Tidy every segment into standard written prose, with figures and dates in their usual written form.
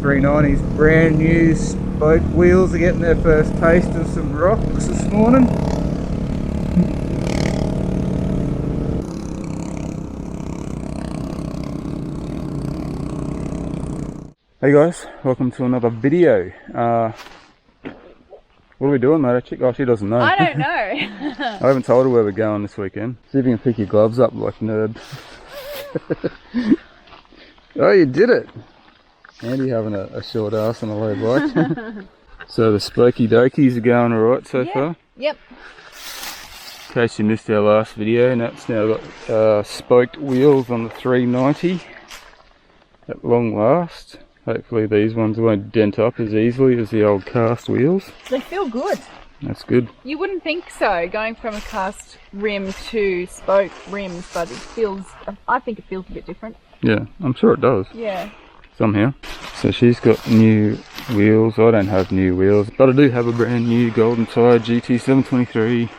390's brand new spoke wheels are getting their first taste of some rocks this morning. Hey guys, welcome to another video. What are we doing, mate? Oh, she doesn't know. I don't know. I haven't told her where we're going this weekend. See if you can pick your gloves up like nerd. Oh, you did it! Andy having a short ass on a low bike. So the spokey dokies are going alright so far? Yep. In case you missed our last video, Nat's now got spoked wheels on the 390 at long last. Hopefully these ones won't dent up as easily as the old cast wheels. They feel good. That's good. You wouldn't think so, going from a cast rim to spoke rims, but it feels, I think it feels a bit different. Yeah, I'm sure it does. Yeah. Somehow. So she's got new wheels. I don't have new wheels, but I do have a brand new Golden Tire GT723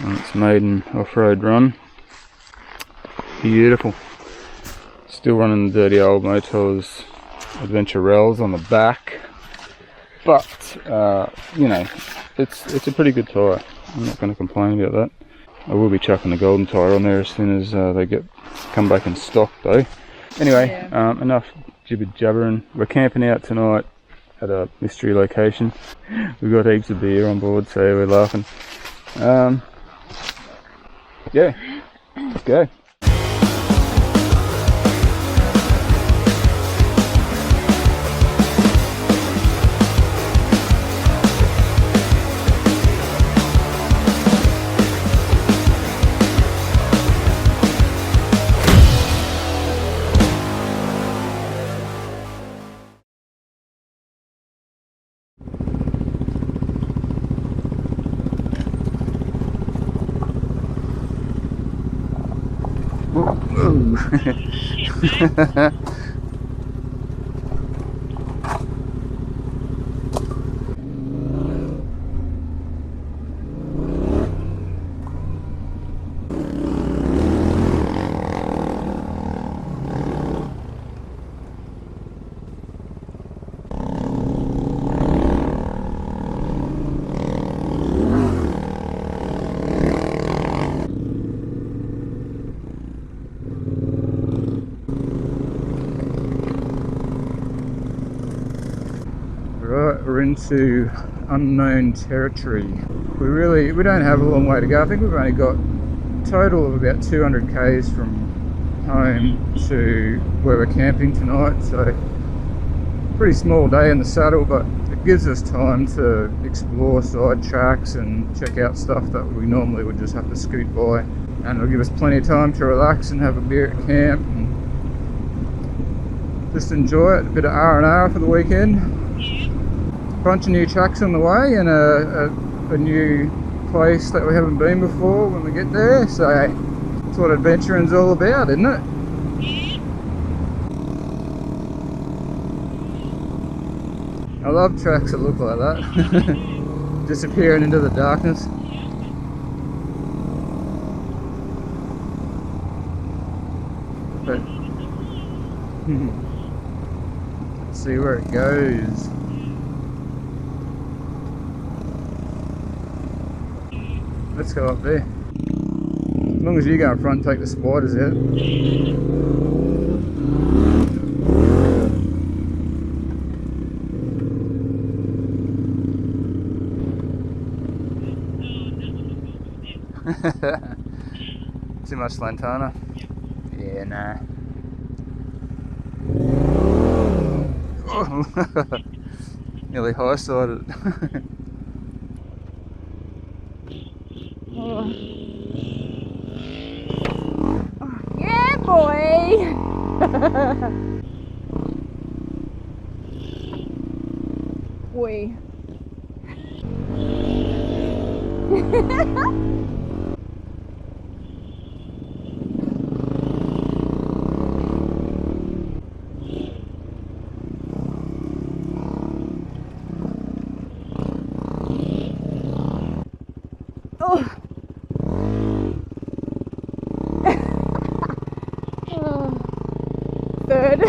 on its maiden off-road run. Beautiful. Still running the dirty old Moto's Adventure Rails on the back, but you know, it's a pretty good tyre. I'm not going to complain about that. I will be chucking the Golden Tire on there as soon as they come back in stock though. Anyway, enough jibber jabbering. We're camping out tonight at a mystery location. We've got heaps of beer on board, so we're laughing. Yeah, let's go. Right, we're into unknown territory. We don't have a long way to go. I think we've only got a total of about 200 k's from home to where we're camping tonight, so pretty small day in the saddle, but it gives us time to explore side tracks and check out stuff that we normally would just have to scoot by, and it'll give us plenty of time to relax and have a beer at camp and just enjoy it. A bit of R&R for the weekend. Bunch of new tracks on the way, and a new place that we haven't been before when we get there, so that's what adventuring's all about, isn't it? I love tracks that look like that. Disappearing into the darkness. But let's see where it goes. Let's go up there. As long as you go in front and take the spiders out. Too much lantana? Yeah, nah. Oh. Nearly high-sided. Yeah, boy! Boy. Oh. Third.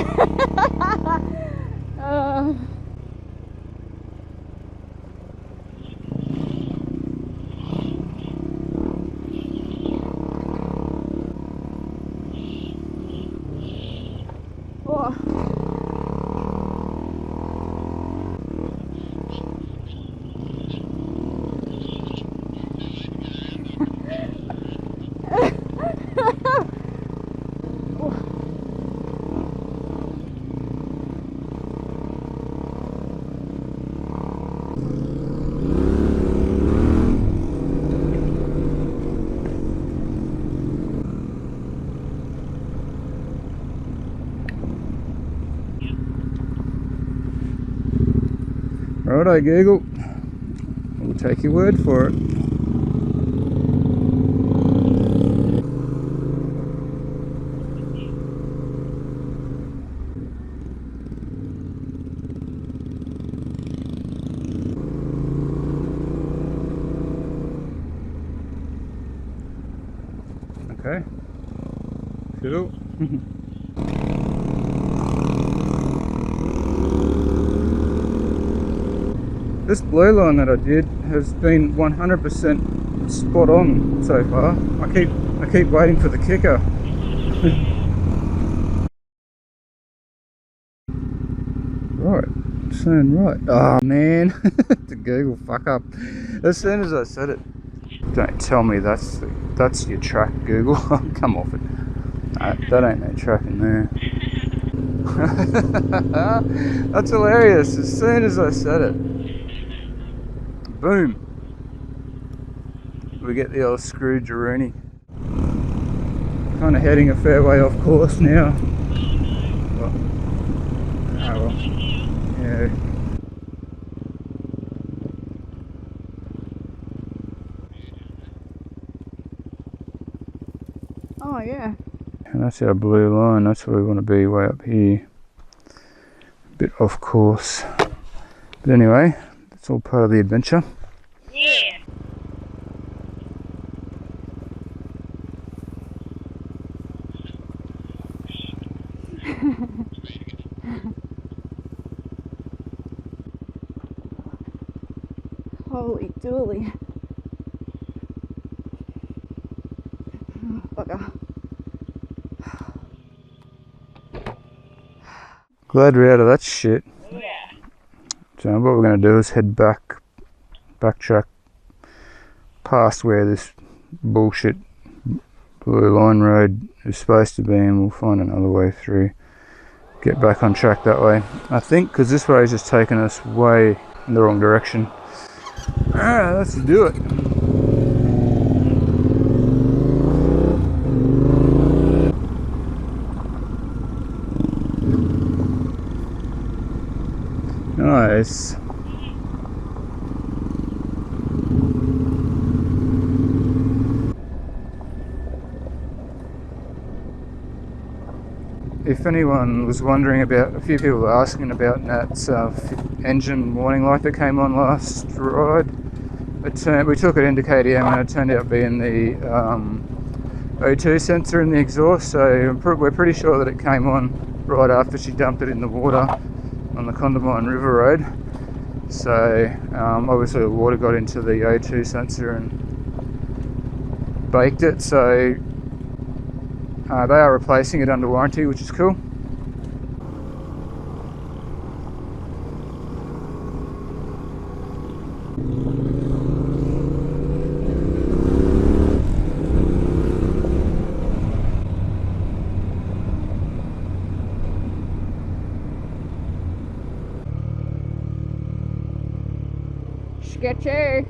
Oh. Righto, Google. We'll take your word for it. Okay. Cool. This blue line that I did has been 100% spot on so far. I keep waiting for the kicker. Right, saying right. Oh man, the Google fuck up. As soon as I said it, don't tell me that's your track, Google. Come off it. That ain't no track in there. That's hilarious. As soon as I said it, boom, we get the old screw-jaroonie. Kind of heading a fair way off course now. Well, oh well, yeah. Oh yeah. And that's our blue line. That's where we want to be, way up here. A bit off course. But anyway, it's all part of the adventure. Yeah. Holy dooly. Oh, bugger. Glad we're out of that shit. Yeah. So what we're going to do is backtrack past where this bullshit blue line road is supposed to be, and we'll find another way through. Get back on track that way, I think, because this way is just taking us way in the wrong direction. Alright, let's do it. Nice. If anyone was wondering about, a few people were asking about Nat's engine warning light that came on last ride. We took it into KTM and it turned out being the O2 sensor in the exhaust, so we're pretty sure that it came on right after she dumped it in the water on the Condamine River Road. So obviously the water got into the O2 sensor and baked it, so they are replacing it under warranty, which is cool. Sketchy.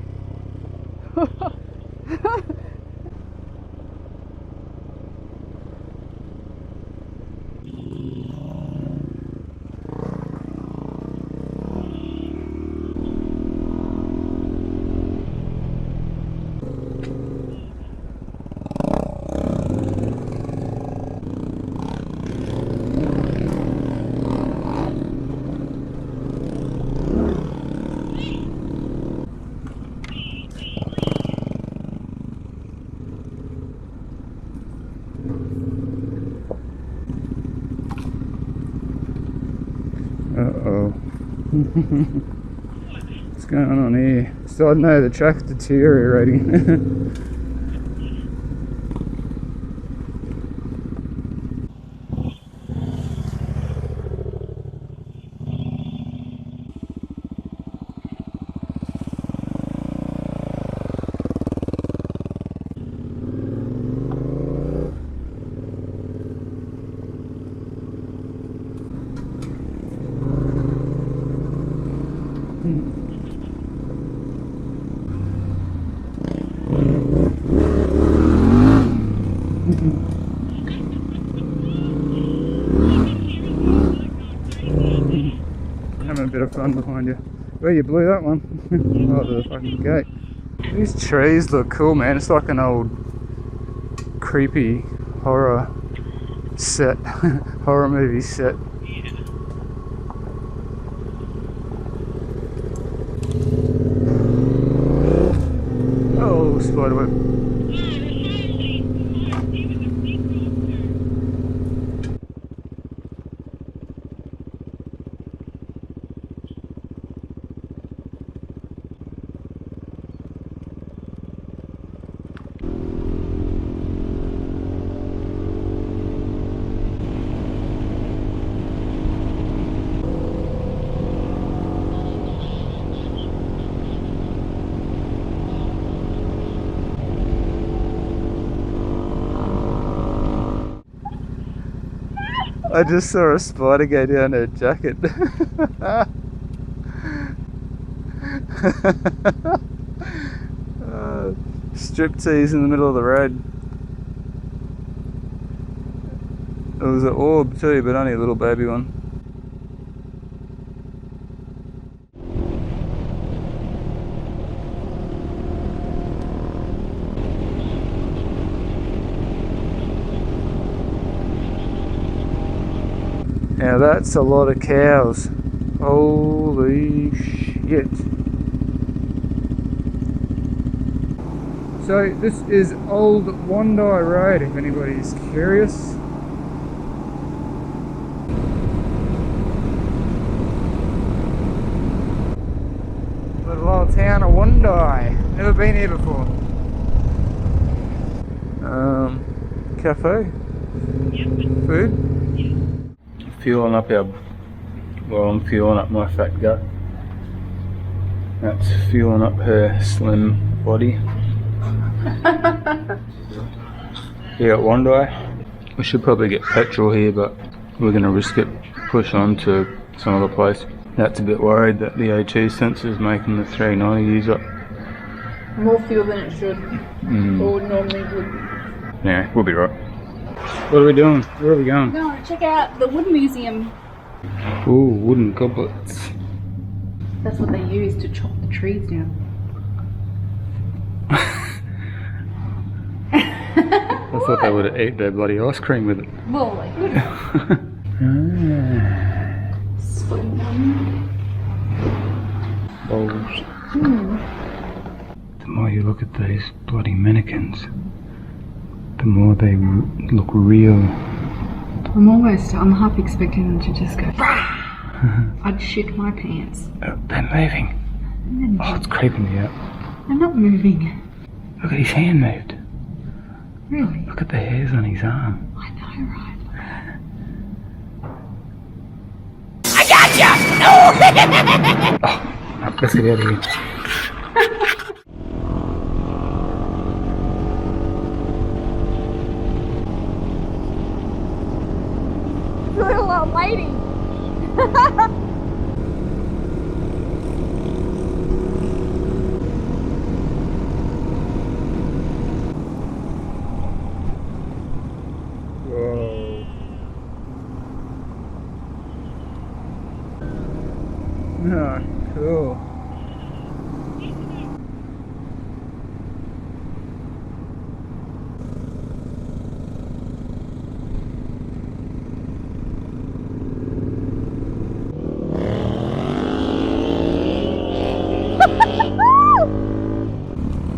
Uh-oh. What's going on here? So I know the track's deteriorating. Having a bit of fun behind you. Where you blew that one? Oh, the fucking gate. These trees look cool, man. It's like an old creepy horror set, horror movie set. Oh, spiderweb. I just saw a spider go down her jacket. Striptease in the middle of the road. It was an orb too, but only a little baby one. Now that's a lot of cows. Holy shit. So this is Old Wandi Road if anybody's curious. Little old town of Wandi. Never been here before. Cafe? Food? Fueling up I'm fueling up my fat gut. That's fueling up her slim body. Here at Wandi. We should probably get petrol here, but we're going to risk it. Push on to some other place. That's a bit worried that the O2 sensor is making the 390 use up. More fuel than it should. Or normally would. Yeah, we'll be right. What are we doing? Where are we going? No, check out the wood museum. Ooh, wooden goblets. That's what they use to chop the trees down. I thought they would have ate their bloody ice cream with it. Well, they could. Bowls. The more you look at these bloody mannequins, the more they look real. I'm half expecting them to just go, I'd shit my pants. They're moving. Oh, it's creeping me out. They're not moving. Look at his hand moved. Really? Look at the hairs on his arm. I know, right? I got ya! Oh, let's get out of here. Little old lady. Whoa. Oh, cool.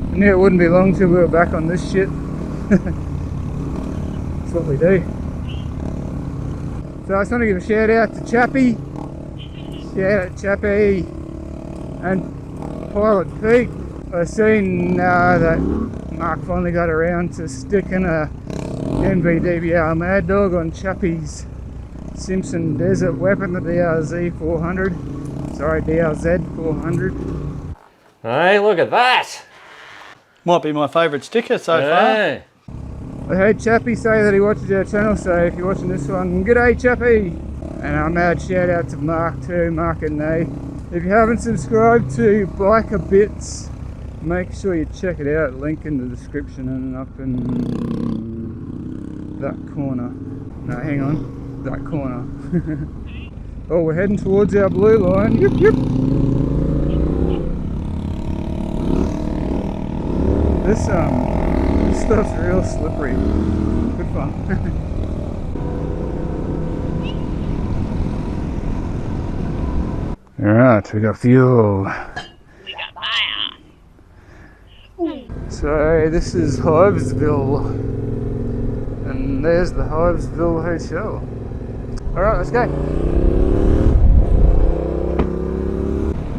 I knew it wouldn't be long till we were back on this shit. That's what we do. So I just want to give a shout out to Chappie. Shout out Chappie and Pilot Pete. I seen that Mark finally got around to sticking a MVDBR Mad Dog on Chappie's Simpson Desert Weapon, the DRZ 400. Sorry, DRZ 400. Hey, look at that! Might be my favourite sticker so Hey. I heard Chappie say that he watches our channel, so if you're watching this one, g'day Chappie! And a mad shout out to Mark too, Mark and Nay. If you haven't subscribed to Biker Bits, make sure you check it out. Link in the description and up in that corner. No, hang on, that corner. Oh, we're heading towards our blue line. Yep, yep. This stuff's real slippery. Good fun. Alright, we got fuel. We got fire. So this is Hivesville, and there's the Hivesville Hotel. Alright, let's go.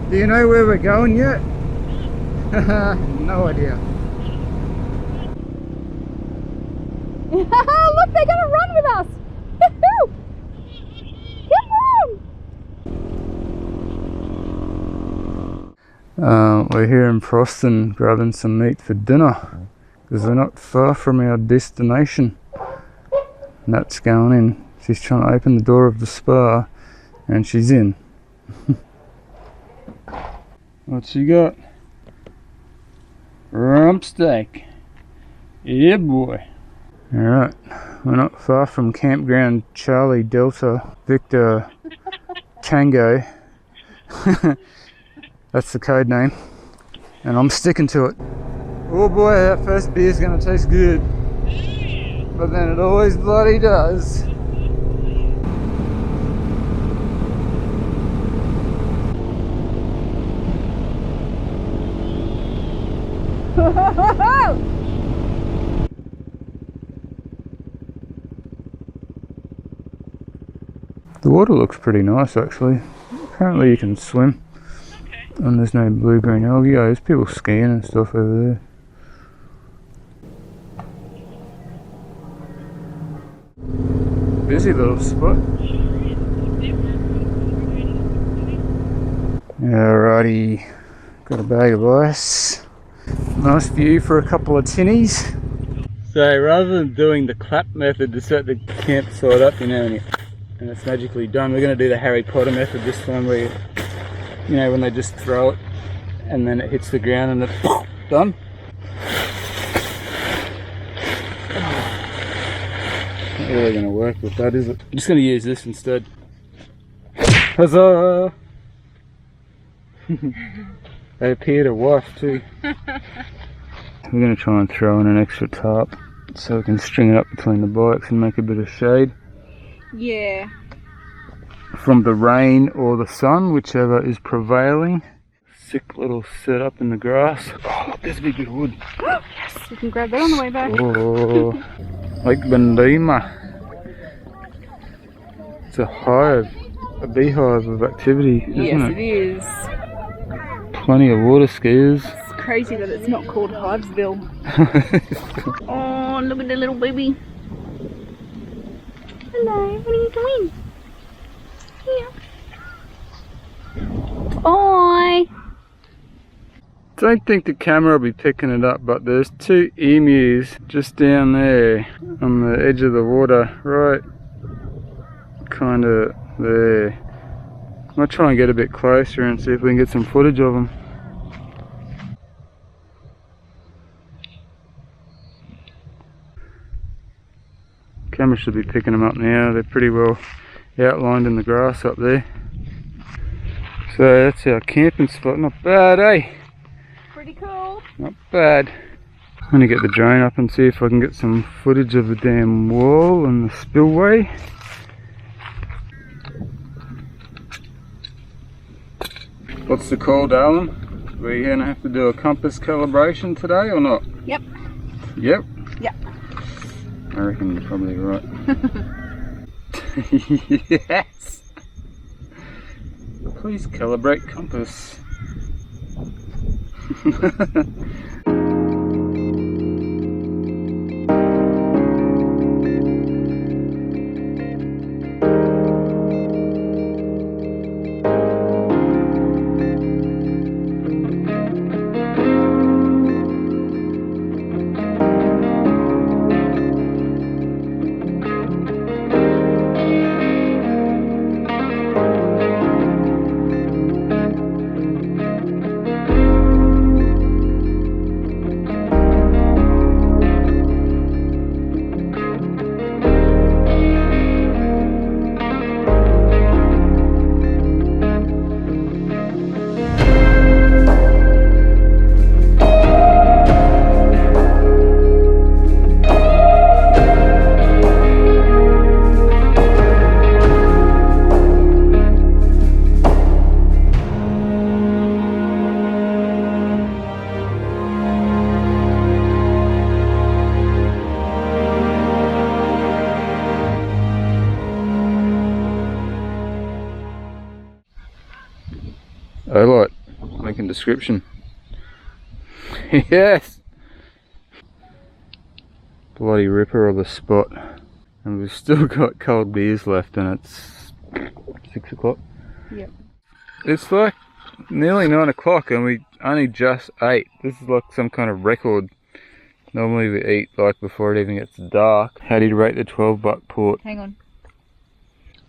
Do you know where we're going yet? No idea. Look, they're gonna run with us! Come on! We're here in Proston grabbing some meat for dinner because we're not far from our destination. And that's going in. She's trying to open the door of the spa and she's in. What she got? Rump steak. Yeah, boy. Alright, we're not far from Campground Charlie Delta Victor Tango. That's the code name. And I'm sticking to it. Oh boy, that first beer's gonna taste good. But then it always bloody does. The water looks pretty nice actually. Apparently you can swim. And there's no blue-green algae. Oh, there's people skiing and stuff over there. Busy little spot. Alrighty, got a bag of ice. Nice view for a couple of tinnies. So rather than doing the clap method to set the campsite up, you know, and it's magically done, we're going to do the Harry Potter method this time where you know, when they just throw it and then it hits the ground and it's done. Not really going to work with that, is it? I'm just going to use this instead. Huzzah! They appear to wife too. We're going to try and throw in an extra tarp so we can string it up between the bikes and make a bit of shade. Yeah. From the rain or the sun, whichever is prevailing. Sick little setup in the grass. Oh, look, there's a big bit of wood. Yes, we can grab that on the way back. Oh, Lake Bendima. It's a hive, a beehive of activity, isn't Yes, it? it is. Plenty of water skiers. It's crazy that it's not called Hivesville. Oh, look at the little baby. Hello, what are you doing? Here. Bye. Don't think the camera will be picking it up, but there's two emus just down there on the edge of the water, right kind of there. I'll try and get a bit closer and see if we can get some footage of them. Camera should be picking them up now. They're pretty well outlined in the grass up there. So that's our camping spot. Not bad, eh? Pretty cool. Not bad. I'm going to get the drone up and see if I can get some footage of the damn wall and the spillway. What's the call, darling? We're going to have to do a compass calibration today or not? Yep. Yep? Yep. I reckon you're probably right. Yes! Please calibrate compass. Daylight, making description. Yes! Bloody ripper of a spot. And we've still got cold beers left and it's 6 o'clock. Yep. It's like nearly 9 o'clock and we only just ate. This is like some kind of record. Normally we eat like before it even gets dark. How do you rate the 12-buck port? Hang on.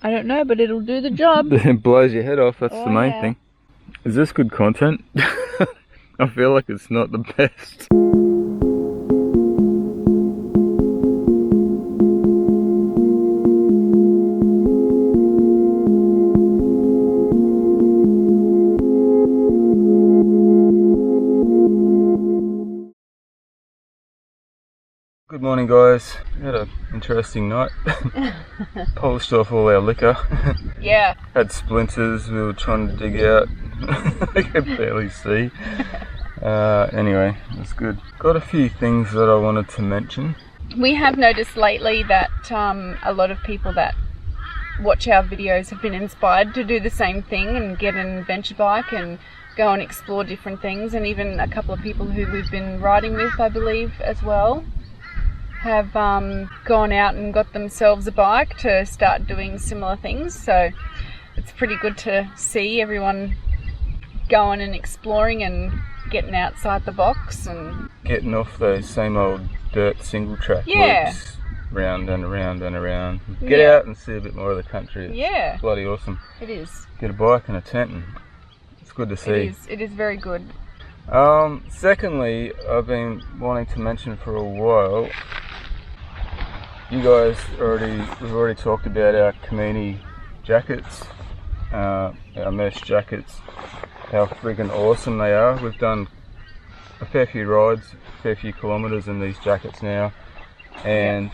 I don't know, but it'll do the job. It blows your head off, that's Oh, the main yeah. thing. Is this good content? I feel like it's not the best. Good morning guys, we had an interesting night. Polished off all our liquor. Yeah. Had splinters we were trying to dig out. I could barely see. Anyway, it was good. Got a few things that I wanted to mention. We have noticed lately that a lot of people that watch our videos have been inspired to do the same thing and get an adventure bike and go and explore different things, and even a couple of people who we've been riding with, I believe, as well, have gone out and got themselves a bike to start doing similar things. So it's pretty good to see everyone going and exploring and getting outside the box and getting off those same old dirt single track loops, round and around and around. Get out and see a bit more of the country. It's bloody awesome. It is. Get a bike and a tent and it's good to see. It is very good. Secondly, I've been wanting to mention for a while, you guys we've already talked about our Kamini jackets, our mesh jackets, how freaking awesome they are. We've done a fair few rides, a fair few kilometres in these jackets now, and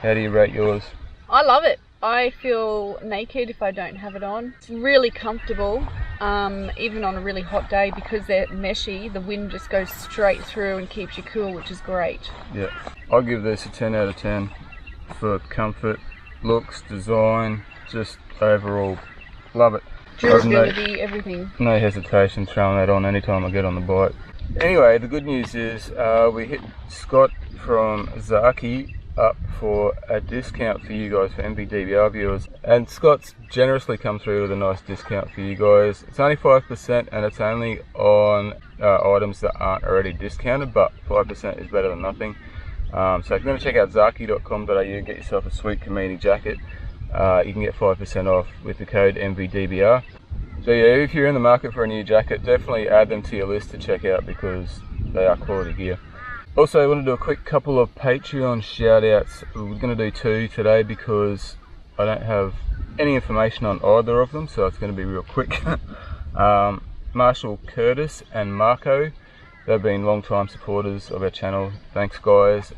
how do you rate yours? I love it. I feel naked if I don't have it on. It's really comfortable, even on a really hot day, because they're meshy. The wind just goes straight through and keeps you cool, which is great. Yeah, I'll give this a 10 out of 10 for comfort, looks, design, just overall love it. Durability, everything. No hesitation throwing that on anytime I get on the bike. Anyway, the good news is we hit Scott from Zaki up for a discount for you guys, for MVDBR viewers, and Scott's generously come through with a nice discount for you guys. It's only 5% and it's only on items that aren't already discounted, but 5% is better than nothing. So if you're going to check out zaki.com.au, get yourself a sweet Kamini jacket, you can get 5% off with the code MVDBR. So yeah, if you're in the market for a new jacket, definitely add them to your list to check out because they are quality gear. Also, I want to do a quick couple of Patreon shout outs. We're going to do 2 today because I don't have any information on either of them, so it's going to be real quick. Marshall Curtis and Marco, they've been long time supporters of our channel. Thanks guys.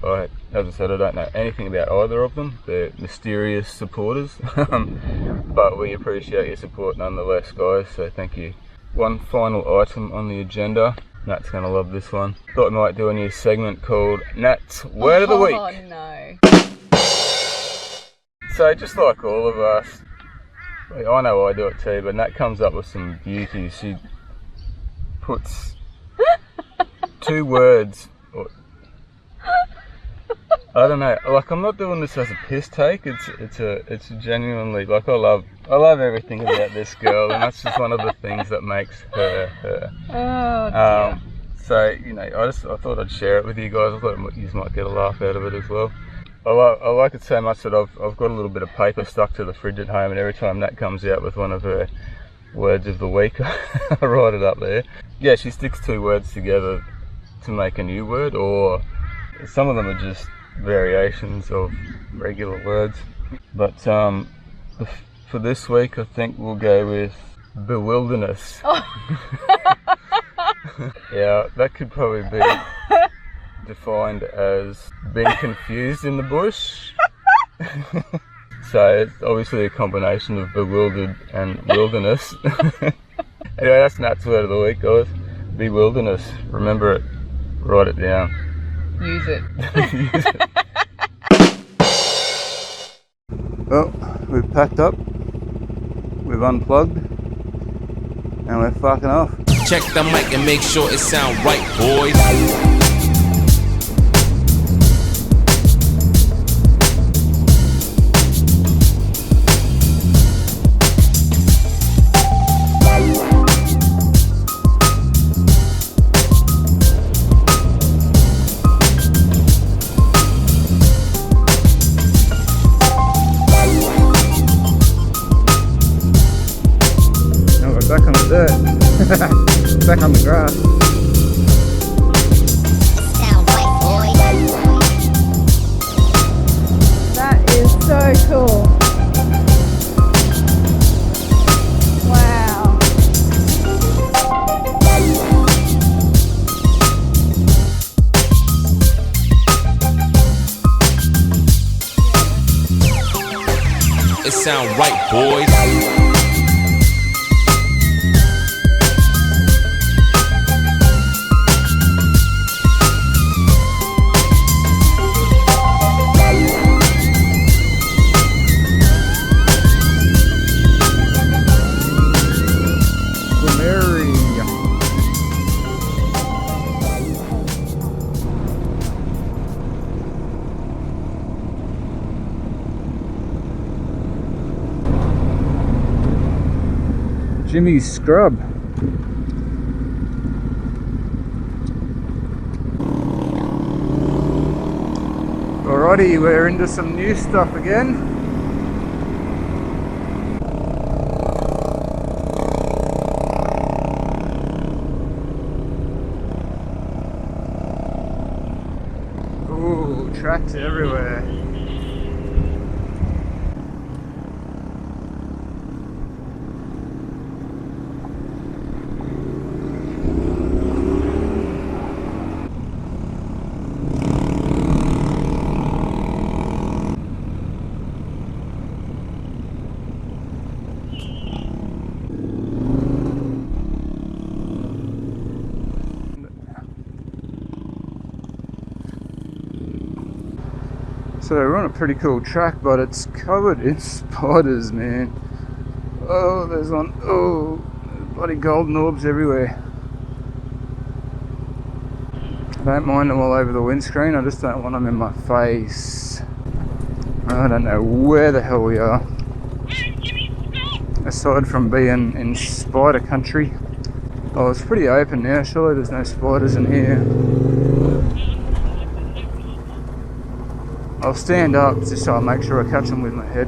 As I said, I don't know anything about either of them. They're mysterious supporters, but we appreciate your support nonetheless guys, so thank you. One final item on the agenda. Nat's gonna love this one. Thought we might do a new segment called Nat's Word of the Week. Oh no. So just like all of us, I know I do it too, but Nat comes up with some beauty. She puts 2 words, or, I don't know, like I'm not doing this as a piss take, it's genuinely, like I love everything about this girl, and that's just one of the things that makes her her. Oh dear. So, you know, I thought I'd share it with you guys. I thought you might get a laugh out of it as well. I like it so much that I've got a little bit of paper stuck to the fridge at home, and every time Nat comes out with one of her words of the week, I write it up there. Yeah, she sticks 2 words together to make a new word, or some of them are just variations of regular words. But for this week, I think we'll go with bewilderness. Yeah, that could probably be defined as being confused in the bush. So it's obviously a combination of bewildered and wilderness. Anyway, that's Nat's Word of the Week, guys. Bewilderness. Remember it. Write it down. Use it. Use it. Well, we've packed up. We've unplugged. And we're fucking off. Check the mic and make sure it sound right, boys. Back on the dirt. Back on the grass. That is so cool. Wow. It sound right, boys. Jimmy's Scrub. Alrighty, we're into some new stuff again. Ooh, tracks everywhere. So we're on a pretty cool track, but it's covered in spiders, man. Oh, there's one. Oh, bloody golden orbs everywhere. I don't mind them all over the windscreen, I just don't want them in my face. I don't know where the hell we are. Aside from being in spider country. Oh, it's pretty open now, surely there's no spiders in here. I'll stand up just so I make sure I catch them with my head.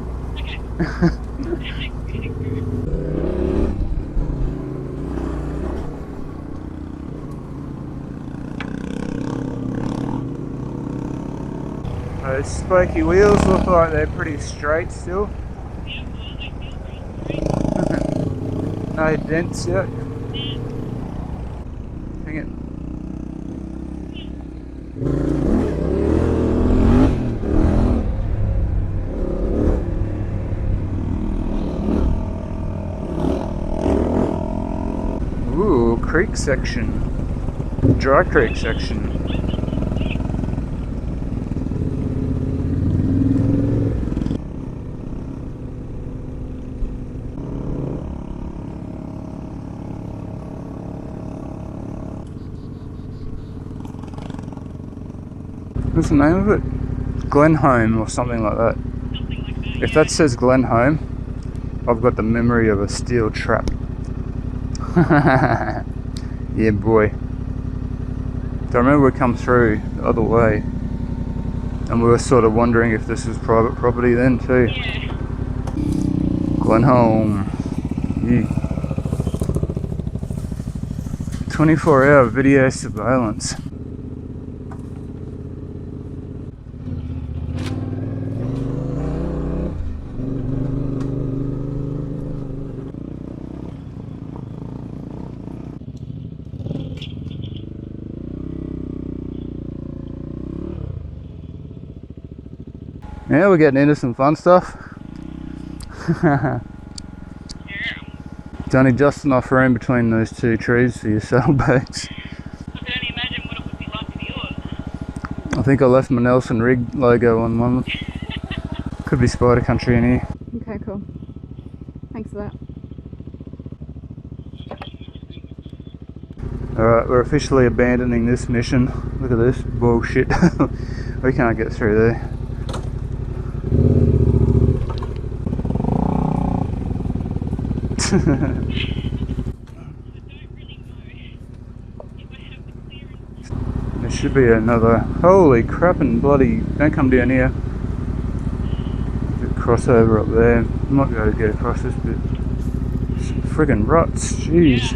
Those spokey wheels look like they're pretty straight still. No dents yet. Hang it. Ooh, creek section. Dry creek section. What's the name of it? Glenholm or something like that. If that says Glenholm, I've got the memory of a steel trap. Yeah, boy. So I remember we come through the other way and we were sort of wondering if this was private property then too. Glenholm. Yeah. 24-hour video surveillance. Yeah, we're getting into some fun stuff. It's only just enough room between those two trees for your saddlebags. I can only imagine what it would be like for yours. I think I left my Nelson Rig logo on one. Could be spider country in here. Okay, cool. Thanks for that. Alright, we're officially abandoning this mission. Look at this bullshit. We can't get through there. There should be another. Holy crap and bloody. Don't come down here. Crossover up there. I might be able to get across this bit. Some friggin' ruts, jeez.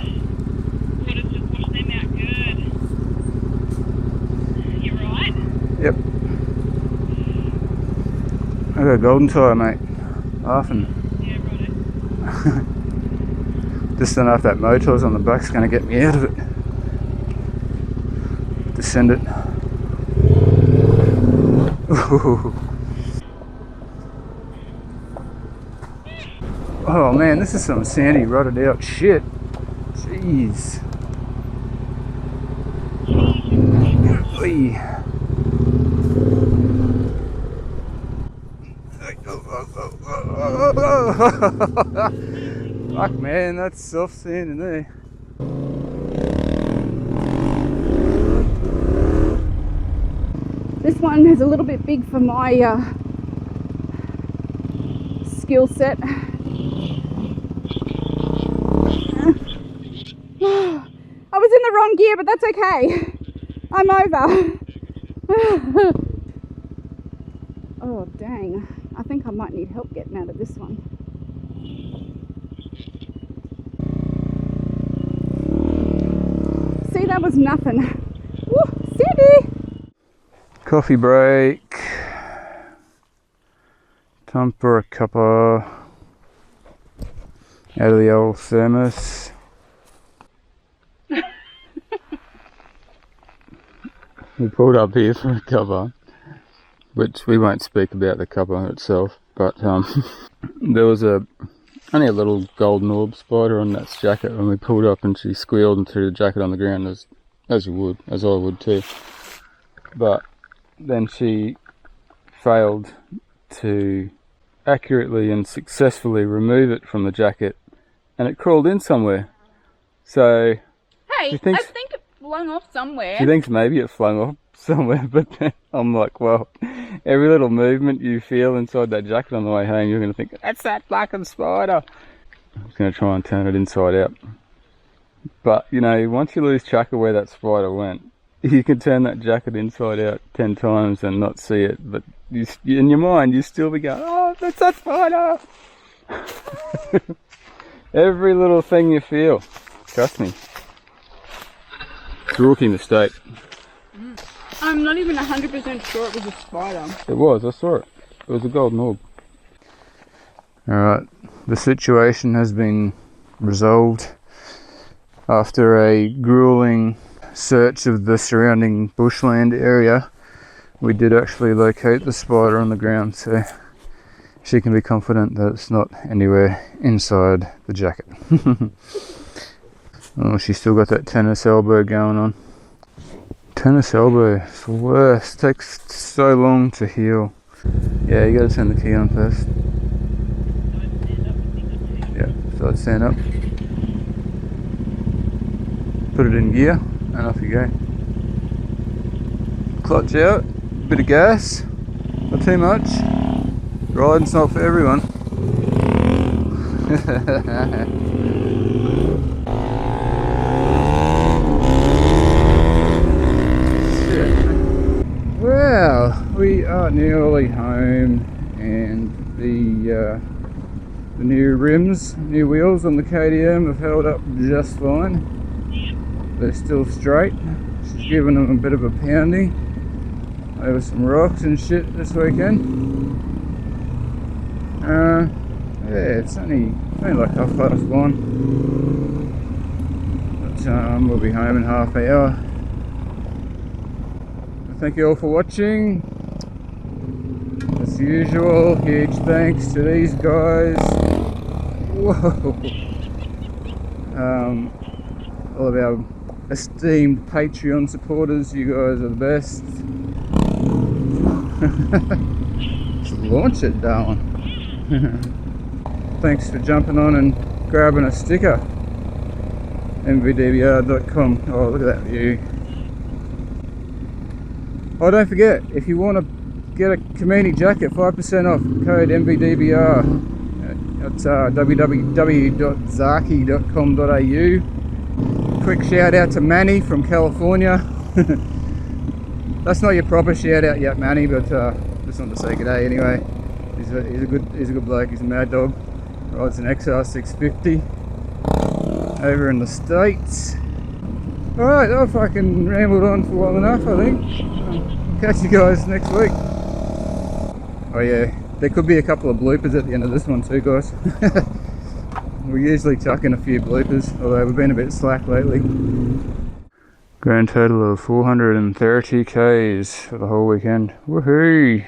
Yep. I got a golden tyre, mate. Laughing. Yeah, righto. Just don't know if that motor's on the back's going to get me out of it. Descend it. Ooh. Oh man, this is some sandy, rotted out shit. Jeez. Oy. Fuck man, that's soft sand in there. This one is a little bit big for my skill set. I was in the wrong gear, but that's okay. I'm over. Oh dang, I think I might need help getting out of this one. See, that was nothing. Woo, Sandy! Coffee break. Time for a cuppa out of the old thermos. We pulled up here for a cuppa, which we won't speak about the cuppa itself, but there was only a little golden orb spider on that jacket when we pulled up, and she squealed and threw the jacket on the ground as you would, as I would too. But then she failed to accurately and successfully remove it from the jacket, and it crawled in somewhere. So Hey, I think it flung off somewhere. she thinks maybe it flung off somewhere, but then I'm like, well, every little movement you feel inside that jacket on the way home, you're going to think, that's that fucking spider. I'm just going to try and turn it inside out. But, you know, once you lose track of where that spider went, you can turn that jacket inside out 10 times and not see it, but in your mind you still be going, oh, that's that spider. Every little thing you feel, trust me. It's a rookie mistake. I'm not even 100% sure it was a spider. It was, I saw it. It was a golden orb. Alright, the situation has been resolved after a grueling search of the surrounding bushland area. We did actually locate the spider on the ground, so she can be confident that it's not anywhere inside the jacket. Oh, she's still got that tennis elbow going on. Tennis elbow, it's the worst. It takes so long to heal. Yeah, you gotta turn the key on first. Yeah, side stand up. Put it in gear, and off you go. Clutch out, bit of gas, not too much. Riding's not for everyone. Well, we are nearly home, and the new rims, new wheels on the KTM have held up just fine. They're still straight. She's given them a bit of a pounding over some rocks and shit this weekend. Yeah, it's only like 1:30. But we'll be home in half an hour. Thank you all for watching. As usual, huge thanks to these guys. Whoa. All of our esteemed Patreon supporters, you guys are the best. Let's launch it, darling. Thanks for jumping on and grabbing a sticker. MVDBR.com. Oh, look at that view. Oh, don't forget, if you want to get a community jacket, 5% off, code MVDBR at www.zaki.com.au. Quick shout out to Manny from California. That's not your proper shout out yet, Manny, but just wanted to say good day anyway. He's a good bloke. He's a mad dog. Rides an XR650 over in the States. Alright, I've fucking rambled on for long enough, I think. Catch you guys next week. Oh yeah, there could be a couple of bloopers at the end of this one too, guys. We usually chuck in a few bloopers, although we've been a bit slack lately. Grand total of 430 Ks for the whole weekend. Woohoo!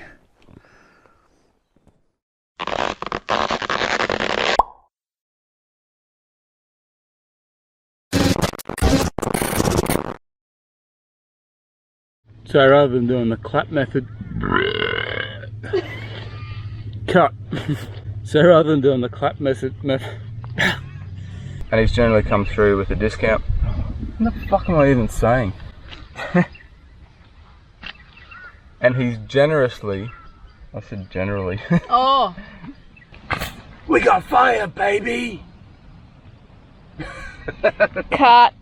So rather than doing the clap method, cut. So rather than doing the clap method, and he's generally come through with a discount. What the fuck am I even saying? And he's generously, I said generally. Oh. We got fire, baby. Cut.